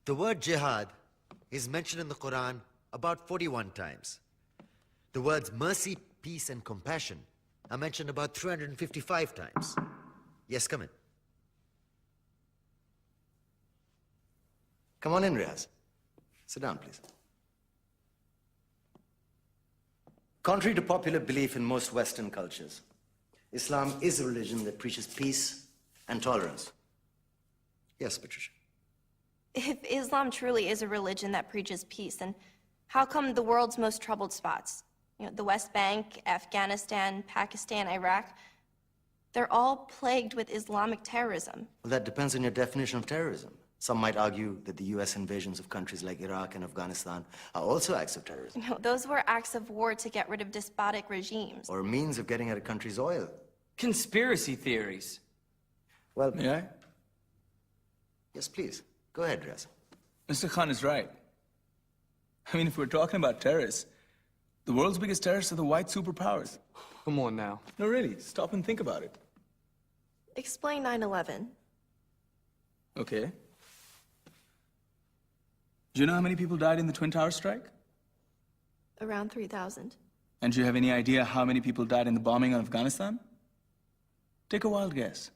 The word jihad is mentioned in the Quran about 41 times. The words mercy, peace, and compassion are mentioned about 355 times. Yes, come in. Come on in, Riaz. Sit down, please. Contrary to popular belief in most Western cultures, Islam is a religion that preaches peace and tolerance. Yes, Patricia. If Islam truly is a religion that preaches peace, then how come the world's most troubled spots, the West Bank, Afghanistan, Pakistan, Iraq, they're all plagued with Islamic terrorism? Well, that depends on your definition of terrorism. Some might argue that the U.S. invasions of countries like Iraq and Afghanistan are also acts of terrorism. No, those were acts of war to get rid of despotic regimes. Or a means of getting at a country's oil. Conspiracy theories. Well, May I? Yes, please. Go ahead, Riaz. Mr. Khan is right. I mean, if we're talking about terrorists, the world's biggest terrorists are the white superpowers. Come on now. No, really, stop and think about it. Explain 9/11. Okay. Do you know how many people died in the Twin Towers strike? Around 3,000. And do you have any idea how many people died in the bombing of Afghanistan? Take a wild guess.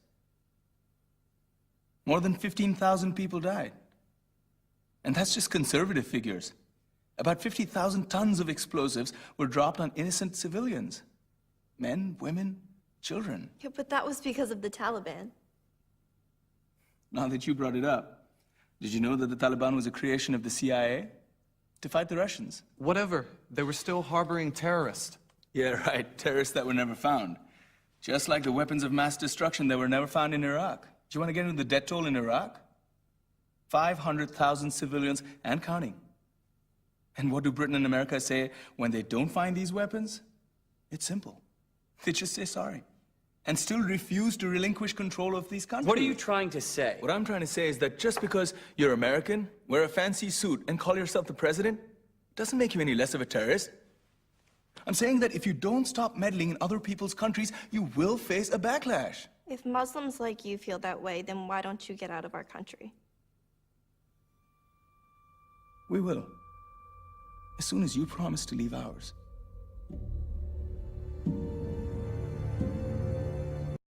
More than 15,000 people died. And that's just conservative figures. About 50,000 tons of explosives were dropped on innocent civilians. Men, women, children. Yeah, but that was because of the Taliban. Now that you brought it up, did you know that the Taliban was a creation of the CIA to fight the Russians? Whatever. They were still harboring terrorists. Yeah, right. Terrorists that were never found. Just like the weapons of mass destruction that were never found in Iraq. Do you want to get into the death toll in Iraq? 500,000 civilians and counting. And what do Britain and America say when they don't find these weapons? It's simple. They just say sorry. And still refuse to relinquish control of these countries. What are you trying to say? What I'm trying to say is that just because you're American, wear a fancy suit, and call yourself the president, doesn't make you any less of a terrorist. I'm saying that if you don't stop meddling in other people's countries, you will face a backlash. If Muslims like you feel that way, then why don't you get out of our country? We will. As soon as you promise to leave ours.